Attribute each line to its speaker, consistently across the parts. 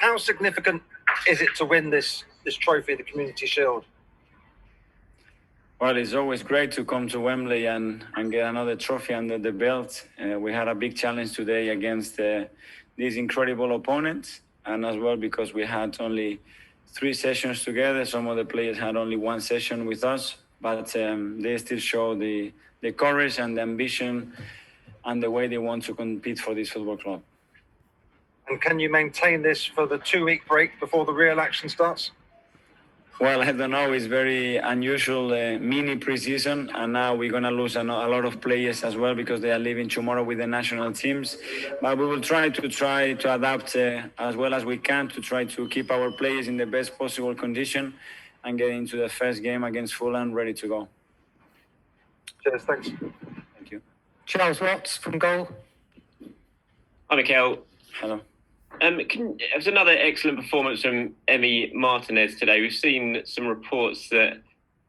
Speaker 1: How significant is it to win this trophy, the Community Shield?
Speaker 2: Well, it's always great to come to Wembley and get another trophy under the belt. We had a big challenge today against these incredible opponents, and as well because we had only 3 sessions together. Some of the players had only 1 session with us, but they still show the courage and the ambition and the way they want to compete for this football club.
Speaker 1: And can you maintain this for the 2-week break before the real action starts?
Speaker 2: Well, I don't know. It's very unusual mini preseason, and now we're going to lose a lot of players as well because they are leaving tomorrow with the national teams. But we will try to adapt as well as we can to try to keep our players in the best possible condition and get into the first game against Fulham ready to go.
Speaker 1: Cheers, thanks.
Speaker 2: Thank you.
Speaker 3: Charles Watts from Goal.
Speaker 4: Hi, Mikel.
Speaker 2: Hello.
Speaker 4: It was another excellent performance from Emi Martinez today. We've seen some reports that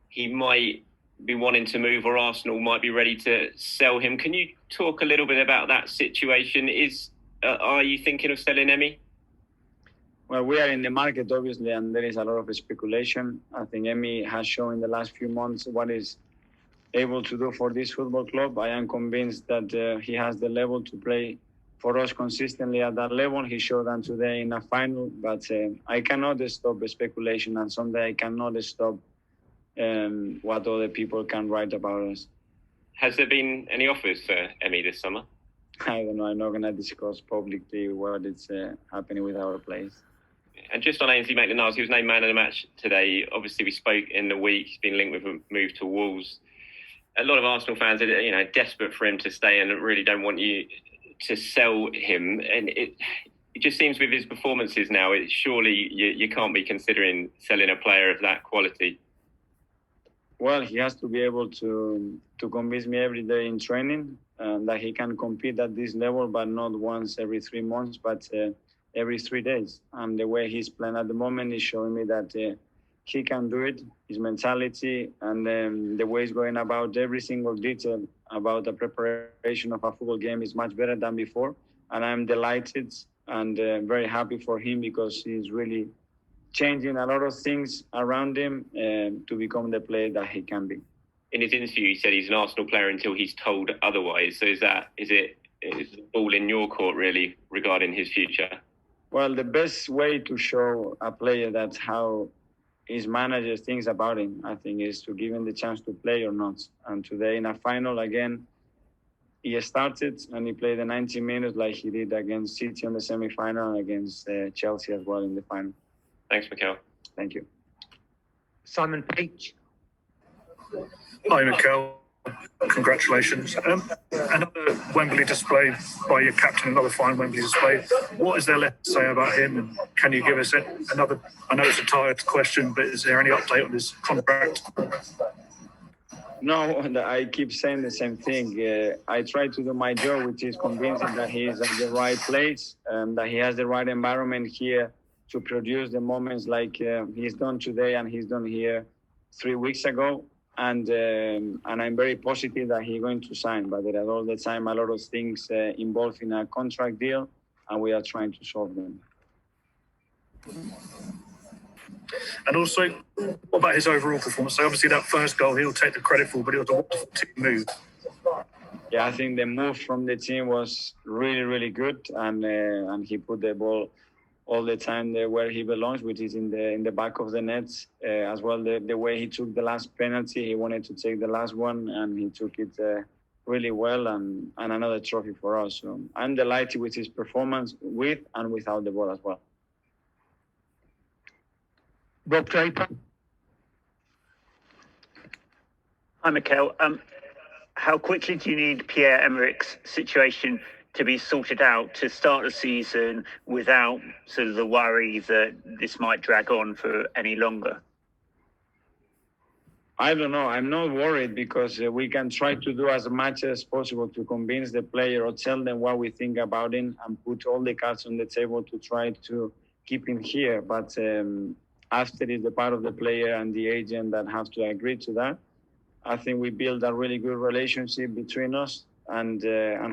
Speaker 4: he might be wanting to move, or Arsenal might be ready to sell him. Can you talk a little bit about that situation? Are you thinking of selling Emi?
Speaker 2: Well, we are in the market, obviously, and there is a lot of speculation. I think Emi has shown in the last few months what he's able to do for this football club. I am convinced that he has the level to play for us consistently at that level. He showed that today in a final, but I cannot stop the speculation, and someday I cannot stop what other people can write about us.
Speaker 4: Has there been any offers for Emi this summer?
Speaker 2: I don't know. I'm not going to discuss publicly what is happening with our players.
Speaker 4: And just on Ainsley Maitland-Niles, he was named man of the match today. Obviously, we spoke in the week. He's been linked with a move to Wolves. A lot of Arsenal fans are, desperate for him to stay and really don't want you to sell him, and it just seems with his performances now, surely you can't be considering selling a player of that quality.
Speaker 2: Well, he has to be able to convince me every day in training that he can compete at this level, but not once every 3 months, but every 3 days. And the way he's playing at the moment is showing me that he can do it. His mentality and the way he's going about every single detail about the preparation of a football game is much better than before. And I'm delighted and very happy for him because he's really changing a lot of things around him to become the player that he can be.
Speaker 4: In his interview, he said he's an Arsenal player until he's told otherwise. So is the ball in your court really regarding his future?
Speaker 2: Well, the best way to show a player that's how his manager thinks about him, I think, is to give him the chance to play or not. And today in a final, again, he started and he played the 90 minutes like he did against City in the semi-final and against Chelsea as well in the final.
Speaker 4: Thanks, Mikel.
Speaker 2: Thank you.
Speaker 3: Simon Peach.
Speaker 5: Hi, Mikel. Congratulations. Another Wembley display by your captain, another fine Wembley display. What is there left to say about him? And can you give us another, I know it's a tired question, but is there any update on his contract?
Speaker 2: No, I keep saying the same thing. I try to do my job, which is convincing that he is at the right place, that he has the right environment here to produce the moments like he's done today and he's done here 3 weeks ago. And I'm very positive that he's going to sign, but there are all the time a lot of things involved in a contract deal, and we are trying to solve them.
Speaker 5: And also, what about his overall performance? So obviously that first goal he'll take the credit for, but it was a wonderful team move.
Speaker 2: Yeah, I think the move from the team was really, really good, and he put the ball all the time there where he belongs, which is in the back of the nets. As well, the way he took the last penalty, he wanted to take the last one, and he took it really well, and another trophy for us. So I'm delighted with his performance with and without the ball as well.
Speaker 3: Rob Draper.
Speaker 6: Hi, Mikel. How quickly do you need Pierre-Emerick's situation to be sorted out to start the season without sort of the worry that this might drag on for any longer?
Speaker 2: I don't know. I'm not worried because we can try to do as much as possible to convince the player or tell them what we think about him and put all the cards on the table to try to keep him here. But after it's the part of the player and the agent that have to agree to that. I think we build a really good relationship between us, and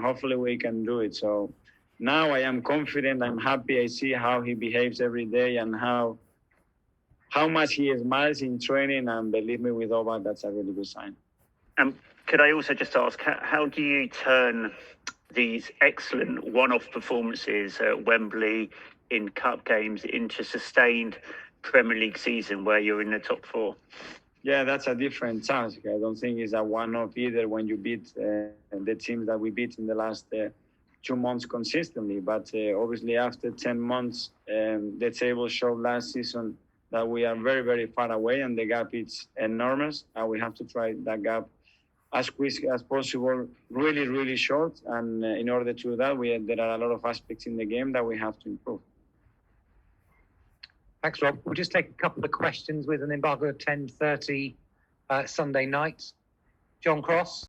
Speaker 2: hopefully we can do it. So now I am confident. I'm happy. I see how he behaves every day and how much he smiles in training. And believe me, with Auba, that's a really good sign.
Speaker 6: Could I also just ask, how do you turn these excellent one-off performances at Wembley in cup games into sustained Premier League season where you're in the top four?
Speaker 2: Yeah, that's a different task. I don't think it's a one-off either when you beat the teams that we beat in the last 2 months consistently. But obviously after 10 months, the table showed last season that we are very, very far away and the gap is enormous. And we have to try that gap as quick as possible, really, really short. And in order to do that, there are a lot of aspects in the game that we have to improve.
Speaker 3: Thanks, Rob. We'll just take a couple of questions with an embargo of 10:30 Sunday night. John Cross.